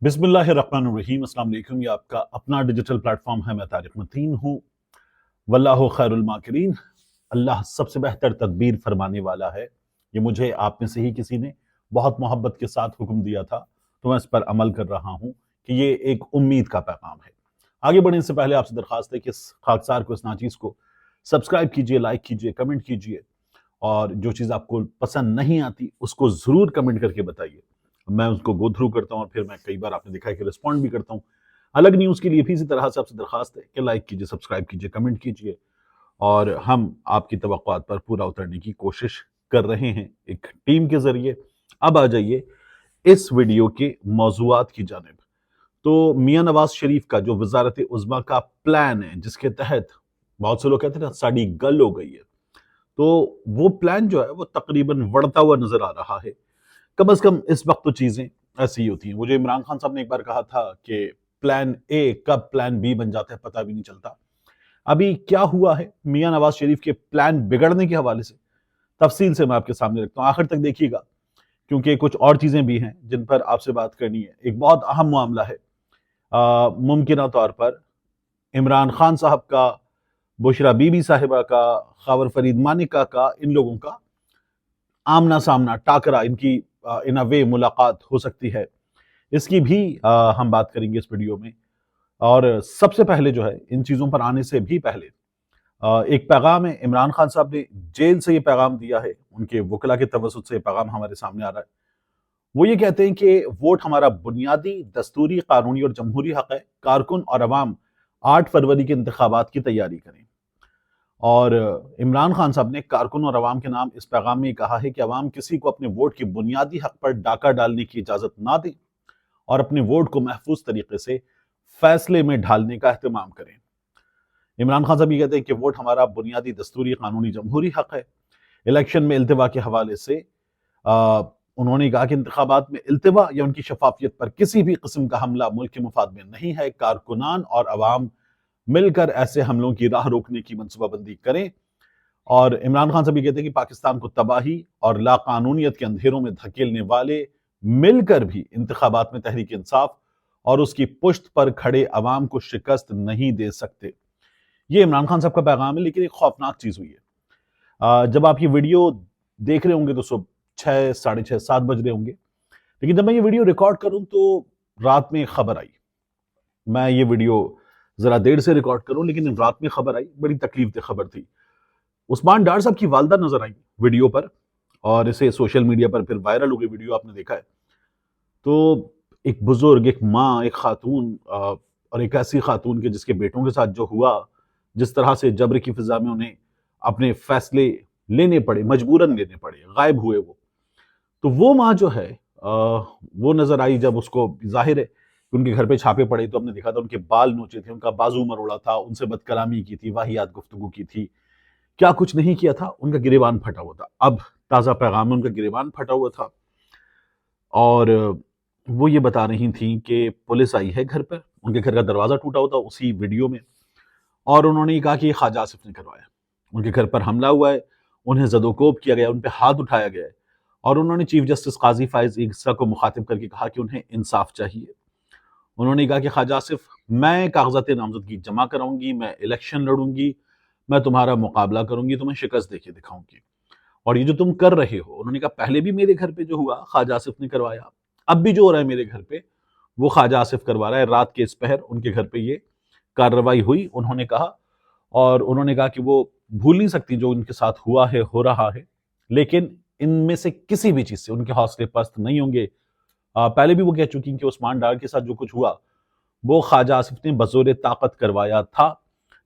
بسم اللہ الرحمن الرحیم۔ السلام علیکم۔ یہ آپ کا اپنا ڈیجیٹل پلیٹ فارم ہے۔ میں طارق متین ہوں۔ واللہ خیر الماکرین۔ اللہ سب سے بہتر تدبیر فرمانے والا ہے۔ یہ مجھے آپ میں سے ہی کسی نے بہت محبت کے ساتھ حکم دیا تھا، تو میں اس پر عمل کر رہا ہوں کہ یہ ایک امید کا پیغام ہے۔ آگے بڑھنے سے پہلے آپ سے درخواست ہے کہ اس خاکسار کو، اس ناچیز کو سبسکرائب کیجئے، لائک کیجئے، کمنٹ کیجئے، اور جو چیز آپ کو پسند نہیں آتی اس کو ضرور کمنٹ کر کے بتائیے۔ میں اس کو گو تھرو کرتا ہوں اور پھر میں کئی بار آپ نے دیکھا ہے کہ رسپونڈ بھی کرتا ہوں۔ الگ نیوز کے لیے بھی اسی طرح سے آپ سے درخواست ہے کہ لائک کیجئے، سبسکرائب کیجئے، کمنٹ کیجئے، اور ہم آپ کی توقعات پر پورا اترنے کی کوشش کر رہے ہیں ایک ٹیم کے ذریعے۔ اب آ جائیے اس ویڈیو کے موضوعات کی جانب۔ تو میاں نواز شریف کا جو وزارت عظمیٰ کا پلان ہے، جس کے تحت بہت سے لوگ کہتے ہیں نا ساڑی گل ہو گئی ہے، تو وہ پلان جو ہے وہ تقریباً بڑھتا ہوا نظر آ رہا ہے۔ کم از کم اس وقت تو چیزیں ایسی ہی ہوتی ہیں۔ مجھے عمران خان صاحب نے ایک بار کہا تھا کہ پلان اے کب پلان بی بن جاتا ہے پتہ بھی نہیں چلتا۔ ابھی کیا ہوا ہے میاں نواز شریف کے پلان بگڑنے کے حوالے سے، تفصیل سے میں آپ کے سامنے رکھتا ہوں، آخر تک دیکھیے گا، کیونکہ کچھ اور چیزیں بھی ہیں جن پر آپ سے بات کرنی ہے۔ ایک بہت اہم معاملہ ہے، ممکنہ طور پر عمران خان صاحب کا، بشرا بی بی صاحبہ کا، خاور فرید مانکا کا، ان لوگوں کا آمنا سامنا، ٹاکرا، ان کی ان اے وے ملاقات ہو سکتی ہے۔ اس کی بھی ہم بات کریں گے اس ویڈیو میں۔ اور سب سے پہلے جو ہے، ان چیزوں پر آنے سے بھی پہلے ایک پیغام ہے، عمران خان صاحب نے جیل سے یہ پیغام دیا ہے، ان کے وکلا کے توسط سے یہ پیغام ہمارے سامنے آ رہا ہے۔ وہ یہ کہتے ہیں کہ ووٹ ہمارا بنیادی، دستوری، قانونی اور جمہوری حق ہے۔ کارکن اور عوام 8 فروری کے انتخابات کی تیاری کریں۔ اور عمران خان صاحب نے کارکن اور عوام کے نام اس پیغام میں کہا ہے کہ عوام کسی کو اپنے ووٹ کی بنیادی حق پر ڈاکہ ڈالنے کی اجازت نہ دیں اور اپنے ووٹ کو محفوظ طریقے سے فیصلے میں ڈھالنے کا اہتمام کریں۔ عمران خان صاحب یہ کہتے ہیں کہ ووٹ ہمارا بنیادی، دستوری، قانونی، جمہوری حق ہے۔ الیکشن میں التوا کے حوالے سے انہوں نے کہا کہ انتخابات میں التوا یا ان کی شفافیت پر کسی بھی قسم کا حملہ ملک کے مفاد میں نہیں ہے۔ کارکنان اور عوام مل کر ایسے حملوں کی راہ روکنے کی منصوبہ بندی کریں۔ اور عمران خان صاحب یہ کہتے ہیں کہ پاکستان کو تباہی اور لاقانونیت کے اندھیروں میں دھکیلنے والے مل کر بھی انتخابات میں تحریک انصاف اور اس کی پشت پر کھڑے عوام کو شکست نہیں دے سکتے۔ یہ عمران خان صاحب کا پیغام ہے، لیکن ایک خوفناک چیز ہوئی ہے۔ جب آپ یہ ویڈیو دیکھ رہے ہوں گے تو صبح 6، 6:30، 7 بج رہے ہوں گے، لیکن جب میں یہ ویڈیو ریکارڈ کروں تو رات میں خبر آئی۔ میں یہ ویڈیو ذرا دیر سے ریکارڈ کروں، لیکن رات میں خبر آئی، بڑی تکلیف دہ خبر تھی۔ عثمان ڈار صاحب کی والدہ نظر آئی ویڈیو پر، اور اسے سوشل میڈیا پر پھر وائرل ہو گئی ویڈیو، آپ نے دیکھا ہے۔ تو ایک بزرگ، ایک ماں، ایک خاتون، اور ایک ایسی خاتون کے جس کے بیٹوں کے ساتھ جو ہوا، جس طرح سے جبر کی فضا میں انہیں اپنے فیصلے لینے پڑے، مجبوراً لینے پڑے، غائب ہوئے وہ، تو وہ ماں جو ہے وہ نظر آئی جب اس کو ظاہر ہے کہ ان کے گھر پہ چھاپے پڑے تو ہم نے دیکھا تھا ان کے بال نوچے تھے، ان کا بازو مروڑا تھا، ان سے بد کلامی کی تھی، واہیات گفتگو کی تھی، کیا کچھ نہیں کیا تھا، ان کا گریبان پھٹا ہوا تھا۔ اب تازہ پیغام میں ان کا گریبان پھٹا ہوا تھا، اور وہ یہ بتا رہی تھیں کہ پولیس آئی ہے گھر پر، ان کے گھر کا دروازہ ٹوٹا ہوا تھا اسی ویڈیو میں، اور انہوں نے یہ کہا کہ یہ خواجہ آصف نے کروایا، ان کے گھر پر حملہ ہوا ہے، انہیں زد و کوب کیا گیا، ان پہ ہاتھ اٹھایا گیا ہے، اور انہوں نے چیف جسٹس قاضی فائز عیسیٰ کو مخاطب کر کے کہا کہ انہیں انصاف چاہیے۔ انہوں نے کہا کہ خواجہ آصف، میں کاغذات نامزدگی جمع کراؤں گی، میں الیکشن لڑوں گی، میں تمہارا مقابلہ کروں گی، تمہیں شکست دے کے دکھاؤں گی، اور یہ جو تم کر رہے ہو، انہوں نے کہا پہلے بھی میرے گھر پہ جو ہوا خواجہ آصف نے کروایا، اب بھی جو ہو رہا ہے میرے گھر پہ وہ خواجہ آصف کروا رہا ہے۔ رات کے اس پہر ان کے گھر پہ یہ کارروائی ہوئی، انہوں نے کہا، اور انہوں نے کہا کہ وہ بھول نہیں سکتی جو ان کے ساتھ ہوا ہے، ہو رہا ہے، لیکن ان میں سے کسی بھی چیز سے ان کے حوصلے پست نہیں ہوں گے۔ پہلے بھی وہ کہہ چکی ہیں کہ عثمان ڈار کے ساتھ جو کچھ ہوا وہ خواجہ آصف نے بزور طاقت کروایا تھا،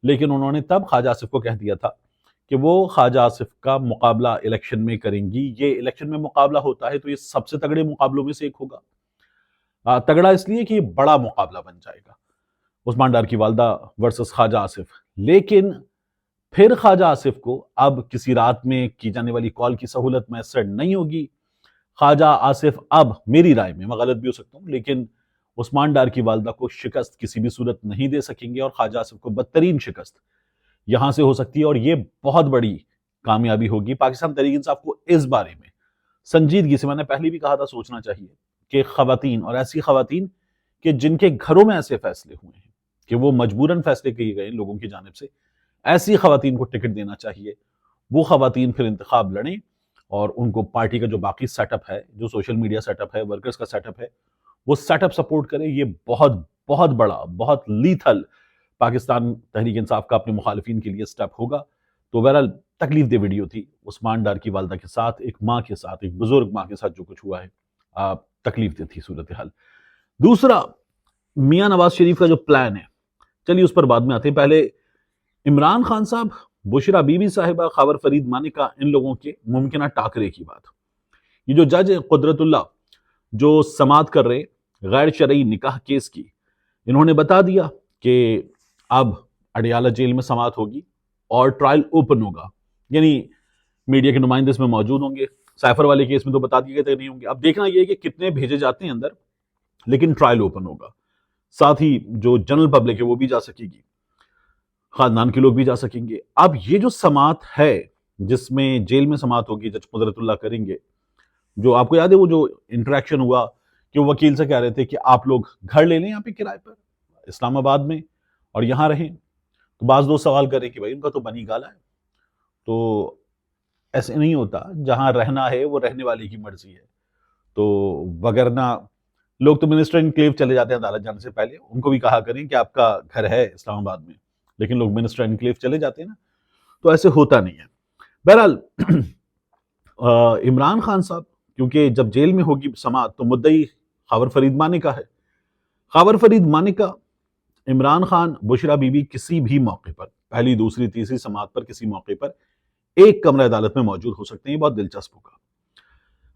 لیکن انہوں نے تب خواجہ آصف کو کہہ دیا تھا کہ وہ خواجہ آصف کا مقابلہ الیکشن میں کریں گی۔ یہ الیکشن میں مقابلہ ہوتا ہے تو یہ سب سے تگڑے مقابلوں میں سے ایک ہوگا۔ تگڑا اس لیے کہ یہ بڑا مقابلہ بن جائے گا، عثمان ڈار کی والدہ ورسس خواجہ آصف۔ لیکن پھر خواجہ آصف کو اب کسی رات میں کی جانے والی کال کی سہولت میسر نہیں ہوگی۔ خواجہ آصف اب، میری رائے میں غلط بھی ہو سکتا ہوں، لیکن عثمان ڈار کی والدہ کو شکست کسی بھی صورت نہیں دے سکیں گے، اور خواجہ آصف کو بدترین شکست یہاں سے ہو سکتی ہے، اور یہ بہت بڑی کامیابی ہوگی۔ پاکستان تحریک انصاف کو اس بارے میں سنجیدگی سے، میں نے پہلے بھی کہا تھا، سوچنا چاہیے کہ خواتین، اور ایسی خواتین کہ جن کے گھروں میں ایسے فیصلے ہوئے ہیں کہ وہ مجبوراً فیصلے کیے گئے لوگوں کی جانب سے، ایسی خواتین کو ٹکٹ دینا چاہیے. وہ خواتین پھر انتخاب لڑیں اور ان کو پارٹی کا جو باقی سیٹ اپ ہے، جو سوشل میڈیا سیٹ اپ ہے، ورکرز کا سیٹ اپ ہے، وہ سیٹ اپ سپورٹ کریں. یہ بہت بہت بڑا، بہت لیتھل پاکستان تحریک انصاف کا اپنے مخالفین کے لیے سٹیپ ہوگا. تو بہرحال تکلیف دہ ویڈیو تھی عثمان ڈار کی والدہ کے ساتھ، ایک ماں کے ساتھ، ایک بزرگ ماں کے ساتھ جو کچھ ہوا ہے، تکلیف دہ تھی صورتحال. دوسرا، میاں نواز شریف کا جو پلان ہے، چلیے اس پر بعد میں آتے ہیں. پہلے عمران خان صاحب، بشرا بی بی صاحبہ، خاور فرید مانیکا، ان لوگوں کے ممکنہ ٹاکرے کی بات. یہ جو جج قدرت اللہ جو سماعت کر رہے غیر شرعی نکاح کیس کی، انہوں نے بتا دیا کہ اب اڈیالہ جیل میں سماعت ہوگی اور ٹرائل اوپن ہوگا. یعنی میڈیا کے نمائندے اس میں موجود ہوں گے. سائفر والے کیس میں تو بتا دیا گیا نہیں ہوں گے. اب دیکھنا یہ ہے کہ کتنے بھیجے جاتے ہیں اندر، لیکن ٹرائل اوپن ہوگا. ساتھ ہی جو جنرل پبلک ہے وہ بھی جا سکے گی، خاندان کے لوگ بھی جا سکیں گے. اب یہ جو سماعت ہے جس میں جیل میں سماعت ہوگی، جج قدرت اللہ کریں گے، جو آپ کو یاد ہے وہ جو انٹریکشن ہوا کہ وہ وکیل سے کہہ رہے تھے کہ آپ لوگ گھر لے لیں یہاں پہ کرائے پر اسلام آباد میں اور یہاں رہیں. تو بعض دوست سوال کریں کہ بھائی ان کا تو بنی گالا ہے. تو ایسے نہیں ہوتا، جہاں رہنا ہے وہ رہنے والے کی مرضی ہے. تو وگرنہ لوگ تو منسٹر انکلیو چلے جاتے ہیں عدالت جانے سے پہلے. ان کو بھی کہا کریں کہ آپ کا گھر ہے اسلام آباد میں، لیکن لوگ منسٹر انکلیو چلے جاتے ہیں نا. تو ایسے ہوتا نہیں ہے. بہرحال عمران خان صاحب کیونکہ جب جیل میں ہوگی سماعت تو مدعی خاور فرید مانیکا ہے. خاور فرید مانیکا، عمران خان، بشرا بی بی کسی بھی موقع پر، پہلی، دوسری، تیسری سماعت پر کسی موقع پر ایک کمرہ عدالت میں موجود ہو سکتے ہیں. یہ بہت دلچسپ ہوگا.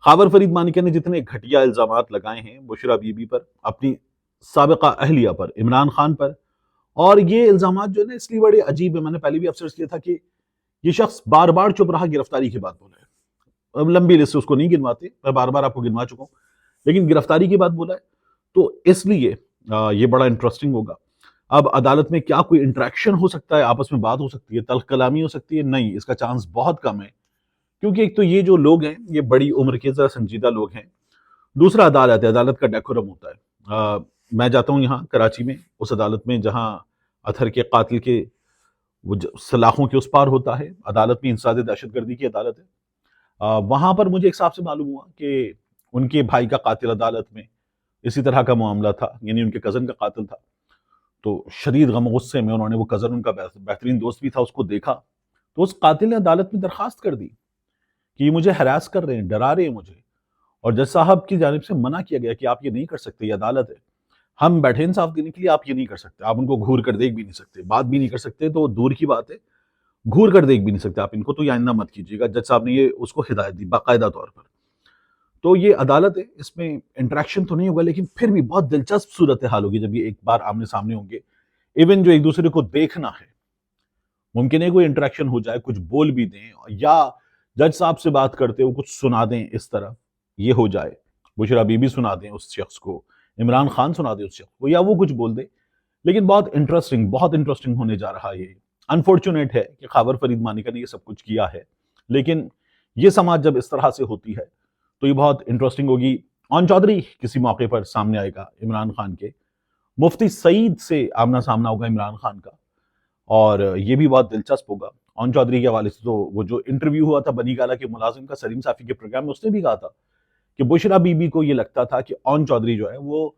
خاور فرید مانیکا نے جتنے گھٹیا الزامات لگائے ہیں بشرا بی بی پر، اپنی سابقہ اہلیہ پر، عمران خان پر، اور یہ الزامات جو ہے اس لیے بڑے عجیب ہیں. میں نے پہلے بھی افسرس کیا تھا کہ یہ شخص بار بار چپ رہا گرفتاری کی بات بولا ہے. اب لمبی لسٹ اس کو نہیں گنواتے، میں بار بار آپ کو گنوا چکا ہوں، لیکن گرفتاری کی بات بولا ہے. تو اس لیے یہ بڑا انٹرسٹنگ ہوگا. اب عدالت میں کیا کوئی انٹریکشن ہو سکتا ہے، آپس میں بات ہو سکتی ہے، تلخ کلامی ہو سکتی ہے؟ نہیں، اس کا چانس بہت کم ہے. کیونکہ ایک تو یہ جو لوگ ہیں یہ بڑی عمر کے ذرا سنجیدہ لوگ ہیں. دوسرا عدالت ہے، عدالت کا ڈیکورم ہوتا ہے. میں جاتا ہوں یہاں کراچی میں اس عدالت میں جہاں اطہر کے قاتل کے وہ سلاخوں کے اس پار ہوتا ہے. عدالت میں انسداد دہشت گردی کی عدالت ہے. وہاں پر مجھے ایک صاحب سے معلوم ہوا کہ ان کے بھائی کا قاتل عدالت میں اسی طرح کا معاملہ تھا، یعنی ان کے کزن کا قاتل تھا. تو شدید غم و غصے میں انہوں نے، وہ کزن ان کا بہترین دوست بھی تھا، اس کو دیکھا تو اس قاتل نے عدالت میں درخواست کر دی کہ یہ مجھے ہراس کر رہے ہیں، ڈرا رہے ہیں مجھے. اور جج صاحب کی جانب سے منع کیا گیا کہ آپ یہ نہیں کر سکتے، یہ عدالت ہے، ہم بیٹھے انصاف دینے کے لیے، آپ یہ نہیں کر سکتے. آپ ان کو گھور کر دیکھ بھی نہیں سکتے، بات بھی نہیں کر سکتے تو دور کی بات ہے، گھور کر دیکھ بھی نہیں سکتے آپ ان کو. تو یہ آئندہ مت کیجیے گا. جج صاحب نے یہ اس کو ہدایت دی باقاعدہ طور پر. تو یہ عدالت ہے، اس میں انٹریکشن تو نہیں ہوگا، لیکن پھر بھی بہت دلچسپ صورتحال ہوگی جب یہ ایک بار آمنے سامنے ہوں گے. ایون جو ایک دوسرے کو دیکھنا ہے، ممکن ہے کوئی انٹریکشن ہو جائے، کچھ بول بھی دیں، یا جج صاحب سے بات کرتے ہو کچھ سنا دیں، اس طرح یہ ہو جائے. بشرا بی بی سنا دیں اس شخص کو، عمران خان سنا دیں اس شخص کو، یا وہ کچھ بول دے. لیکن بہت انٹرسٹنگ ہونے جا رہا ہے یہ. انفارچونیٹ ہے کہ خاور فرید مانیکا نے یہ سب کچھ کیا ہے، لیکن یہ سماعت جب اس طرح سے ہوتی ہے تو یہ بہت انٹرسٹنگ ہوگی. اون چودھری کسی موقع پر سامنے آئے گا عمران خان کے، مفتی سعید سے آمنا سامنا ہوگا عمران خان کا، اور یہ بھی بہت دلچسپ ہوگا. اون چودھری کے حوالے سے تو وہ جو انٹرویو ہوا تھا بنی گالا کے ملازم کا سلیم صافی کے پروگرام میں، اس نے بھی کہا تھا کہ بشرا بی بی کو یہ لگتا تھا کہ اون چودھری جو ہے وہ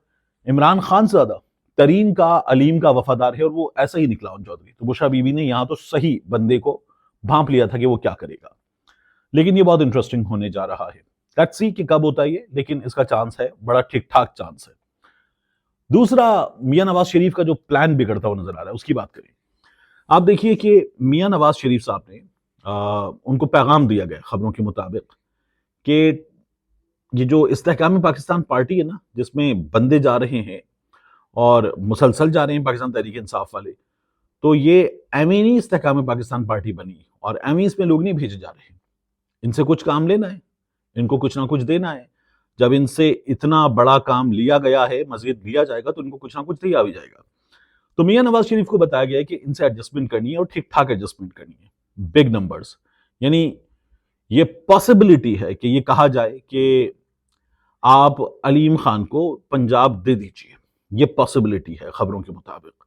عمران خان سے زیادہ ترین کا، علیم کا وفادار ہے، اور وہ ایسا ہی نکلا اون چودھری. تو بشرا بی بی نے یہاں تو صحیح بندے کو بھانپ لیا تھا کہ وہ کیا کرے گا. لیکن یہ بہت انٹرسٹنگ ہونے جا رہا ہے. لیٹس سی کہ کب ہوتا ہے یہ، لیکن اس کا چانس ہے، بڑا ٹھیک ٹھاک چانس ہے. دوسرا، میاں نواز شریف کا جو پلان بگڑتا ہوا نظر آ رہا ہے اس کی بات کریں. آپ دیکھیے کہ میاں نواز شریف صاحب نے ان کو پیغام دیا گیا خبروں کے مطابق کہ یہ جو استحکام پاکستان پارٹی ہے نا، جس میں بندے جا رہے ہیں اور مسلسل جا رہے ہیں پاکستان تحریک انصاف والے، تو یہ ایمینی استحکام پاکستان پارٹی بنی، اور ایمینس میں لوگ نہیں بھیجے جا رہے ہیں. ان سے کچھ کام لینا ہے، ان کو کچھ نہ کچھ دینا ہے. جب ان سے اتنا بڑا کام لیا گیا ہے، مزید لیا جائے گا تو ان کو کچھ نہ کچھ دیا بھی جائے گا. تو میاں نواز شریف کو بتایا گیا ہے کہ ان سے ایڈجسٹمنٹ کرنی ہے، اور ٹھیک ٹھاک ایڈجسٹمنٹ کرنی ہے، بگ نمبرز. یعنی یہ پاسبلٹی ہے کہ یہ کہا جائے کہ آپ علیم خان کو پنجاب دے دیجئے، یہ پاسبلٹی ہے خبروں کے مطابق.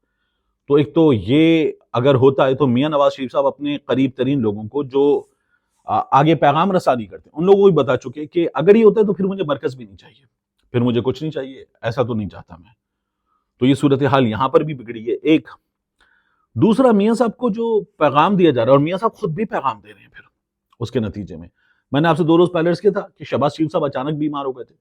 تو ایک تو یہ اگر ہوتا ہے تو میاں نواز شریف صاحب اپنے قریب ترین لوگوں کو جو آگے پیغام رسانی کرتے ہیں ان لوگوں کو بھی بتا چکے کہ اگر یہ ہوتا ہے تو پھر مجھے مرکز بھی نہیں چاہیے, پھر مجھے کچھ نہیں چاہیے, ایسا تو نہیں چاہتا میں. تو یہ صورتحال یہاں پر بھی بگڑی ہے. ایک دوسرا, میاں صاحب کو جو پیغام دیا جا رہا ہے اور میاں صاحب خود بھی پیغام دے رہے ہیں پھر اس کے نتیجے میں نے آپ سے 2 روز پہلے عرض کیا تھا کہ شہباز شریف صاحب اچانک بیمار ہو گئے تھے,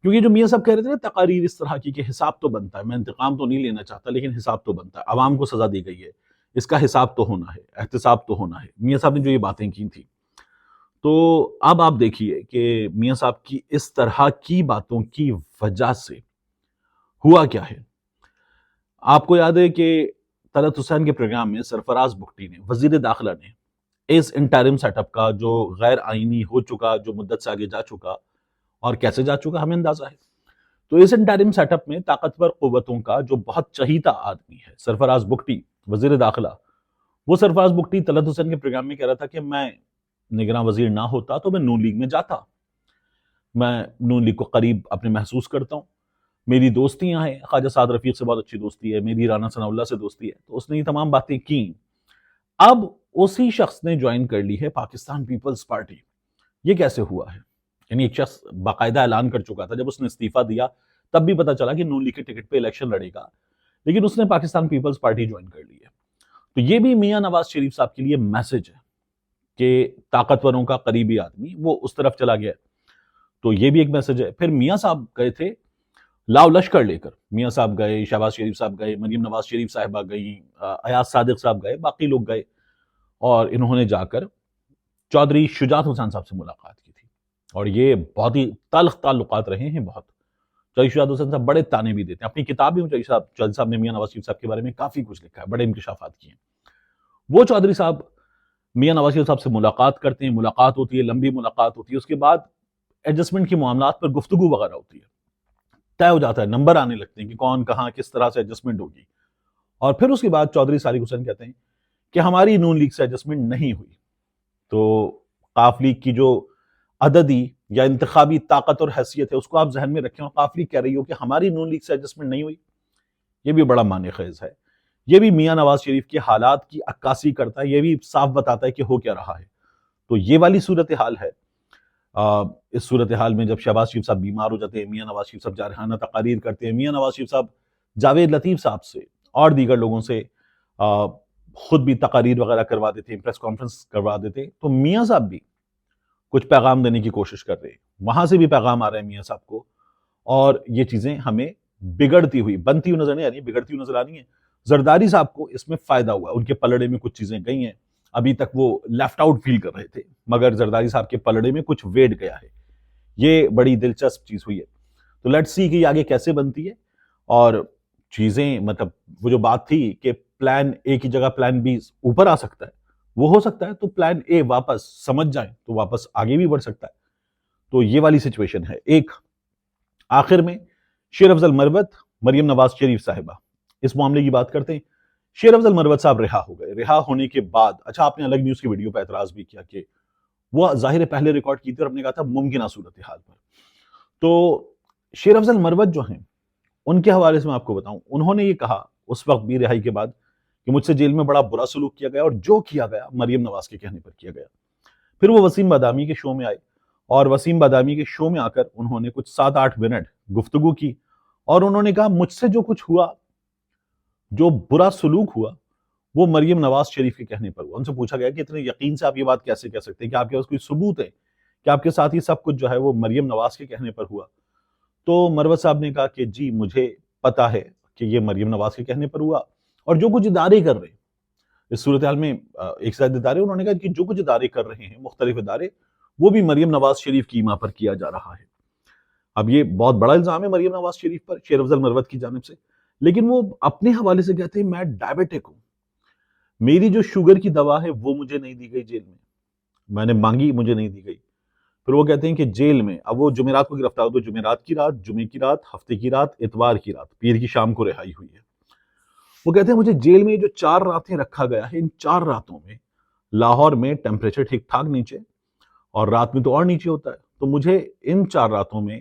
کیونکہ جو میاں صاحب کہہ رہے تھے نا تقاریر اس طرح کی کہ حساب تو بنتا ہے, میں انتقام تو نہیں لینا چاہتا لیکن حساب تو بنتا ہے, عوام کو سزا دی گئی ہے, اس کا حساب تو ہونا ہے, احتساب تو ہونا ہے. میاں صاحب نے جو یہ باتیں کی تھی, تو اب آپ دیکھیے کہ میاں صاحب کی اس طرح کی باتوں کی وجہ سے ہوا کیا ہے. آپ کو یاد ہے کہ طلعت حسین کے پروگرام میں سرفراز بگٹی نے, وزیر داخلہ نے, اس انٹرم سیٹ اپ کا جو غیر آئینی ہو چکا, جو مدت سے آگے جا چکا اور کیسے جا چکا ہمیں اندازہ ہے, تو اس انٹرم سیٹ اپ میں طاقتور قوتوں کا جو بہت چہیتا آدمی ہے سرفراز بگٹی, وزیر داخلہ, وہ سرفراز بگٹی طلعت حسین کے پروگرام میں کہہ رہا تھا کہ میں نگراں وزیر نہ ہوتا تو میں نون لیگ میں جاتا, میں نون لیگ کو قریب اپنے محسوس کرتا ہوں, میری دوستیاں ہیں, خواجہ سعد رفیق سے بہت اچھی دوستی ہے, میری رانا ثناء اللہ سے دوستی ہے. تو اس نے یہ تمام باتیں کی. اب اسی شخص نے جوائن کر لی ہے پاکستان پیپلز پارٹی. یہ کیسے ہوا ہے؟ یعنی ایک شخص باقاعدہ اعلان کر چکا تھا, جب اس نے استعفیٰ دیا تب بھی پتا چلا کہ نون لیگ کے ٹکٹ پہ الیکشن لڑے گا, لیکن اس نے پاکستان پیپلز پارٹی جوائن کر لی ہے. تو یہ بھی میاں نواز شریف صاحب کے لیے میسج ہے کہ طاقتوروں کا قریبی آدمی وہ اس طرف چلا گیا. تو یہ بھی ایک میسج ہے. پھر میاں صاحب گئے تھے لاؤ لشکر لے کر, میاں صاحب گئے, شہباز شریف صاحب گئے, مریم نواز شریف صاحبہ گئیں, ایاز صادق صاحب گئے, باقی لوگ گئے, اور انہوں نے جا کر چودھری شجاعت حسین صاحب سے ملاقات کی تھی. اور یہ بہت ہی تلخ تعلقات رہے ہیں. بہت چودھری شجاعت حسین صاحب بڑے تانے بھی دیتے ہیں, اپنی کتاب میں چودھری صاحب نے میاں نواز شریف صاحب کے بارے میں کافی کچھ لکھا ہے, بڑے انکشافات کیے ہیں. وہ چودھری صاحب میاں نواز شریف صاحب سے ملاقات کرتے ہیں, ملاقات ہوتی ہے, لمبی ملاقات ہوتی ہے, اس کے بعد ایڈجسٹمنٹ کی معاملات پر گفتگو وغیرہ ہوتی ہے, طے ہو جاتا ہے, نمبر آنے لگتے ہیں کہ کون کہاں کس طرح سے ایڈجسٹمنٹ ہوگی. اور پھر اس کے بعد چودھری صادق حسین کہتے ہیں کہ ہماری نون لیگ سے ایڈجسٹمنٹ نہیں ہوئی. تو قاف لیگ کی جو عددی یا انتخابی طاقت اور حیثیت ہے اس کو آپ ذہن میں رکھیں, اور قاف لیگ کہہ رہی ہو کہ ہماری نون لیگ سے ایڈجسٹمنٹ نہیں ہوئی, یہ بھی بڑا معنی خیز ہے. یہ بھی میاں نواز شریف کے حالات کی عکاسی کرتا ہے, یہ بھی صاف بتاتا ہے کہ ہو کیا رہا ہے. تو یہ والی صورتحال ہے. اس صورتحال میں جب شہباز شریف صاحب بیمار ہو جاتے ہیں, میاں نواز شریف صاحب جارحانہ تقاریر کرتے ہیں, میاں نواز شریف صاحب جاوید لطیف صاحب سے اور دیگر لوگوں سے خود بھی تقاریر وغیرہ کروا دیتے ہیں, پریس کانفرنس کروا دیتے ہیں. تو میاں صاحب بھی کچھ پیغام دینے کی کوشش کر رہے ہیں, وہاں سے بھی پیغام آ رہے ہیں میاں صاحب کو, اور یہ چیزیں ہمیں بگڑتی ہوئی بنتی ہوئی نظر نہیں آ رہی, بگڑتی ہوئی نظر آ رہی ہیں. زرداری صاحب کو اس میں فائدہ ہوا, ان کے پلڑے میں کچھ چیزیں گئی ہیں, ابھی تک وہ لیفٹ آؤٹ فیل کر رہے تھے, مگر زرداری صاحب کے پلڑے میں کچھ ویٹ گیا ہے. یہ بڑی دلچسپ چیز ہوئی ہے. تو لیٹس سی کہ یہ آگے کیسے بنتی ہے, اور چیزیں مطلب وہ جو بات تھی کہ پلان اے کی جگہ پلان بی اوپر آ سکتا ہے, وہ ہو سکتا ہے, تو پلان اے واپس سمجھ جائیں تو واپس آگے بھی بڑھ سکتا ہے. تو یہ والی سچویشن ہے. ایک آخر میں شیر افضل مروت, مریم نواز شریف صاحبہ, اس معاملے کی بات کرتے ہیں. شیر افضل مروت صاحب رہا ہو گئے. رہا ہونے کے بعد اچھا آپ نے الگ نیوز کی ویڈیو پہ اعتراض بھی کیا کہ وہ ظاہر پہلے ریکارڈ کی تھی اور ہم نے کہا تھا ممکنہ صورتحال پر. تو شیر افضل مروت جو ہیں ان کے حوالے سے میں آپ کو بتاؤں, انہوں نے یہ کہا اس وقت بھی رہائی کے بعد کہ مجھ سے جیل میں بڑا برا سلوک کیا گیا, اور جو کیا گیا مریم نواز کے کہنے پر کیا گیا. پھر وہ وسیم بادامی کے شو میں آئے, اور وسیم بادامی کے شو میں آ کر انہوں نے کچھ 7-8 منٹ گفتگو کی, اور انہوں نے کہا مجھ سے جو کچھ ہوا, جو برا سلوک ہوا, وہ مریم نواز شریف کے کہنے پر ہوا. ان سے پوچھا گیا کہ اتنے یقین سے آپ یہ بات کیسے کہہ سکتے ہیں, کہ آپ کے پاس کوئی ثبوت ہے کہ آپ کے ساتھ ہی سب کچھ جو ہے وہ مریم نواز کے کہنے پر ہوا؟ تو مروت صاحب نے کہا کہ جی مجھے پتا ہے کہ یہ مریم نواز کے کہنے پر ہوا, اور جو کچھ ادارے کر رہے ہیں اس صورتحال میں, ایک ساتھ ادارے, انہوں نے کہا کہ جو کچھ ادارے کر رہے ہیں مختلف ادارے, وہ بھی مریم نواز شریف کی ایما پر کیا جا رہا ہے. اب یہ بہت بڑا الزام ہے مریم نواز شریف پر شیر افضل مروت کی جانب سے, لیکن وہ اپنے حوالے سے کہتے ہیں میں ڈائبیٹک ہوں, میری جو شوگر کی دوا ہے وہ مجھے نہیں دی گئی جیل میں نے مانگی, مجھے نہیں دی گئی. پھر وہ کہتے ہیں کہ جیل میں, اب وہ جمعرات کو گرفتار ہو, تو جمعرات کی رات, جمعے کی رات, ہفتے کی رات, اتوار کی رات, پیر کی شام کو رہائی ہوئی ہے. وہ کہتے ہیں مجھے جیل میں جو 4 راتیں رکھا گیا ہے, ان 4 راتوں میں لاہور میں ٹیمپریچر ٹھیک ٹھاک نیچے, اور رات میں تو اور نیچے ہوتا ہے, تو مجھے ان 4 راتوں میں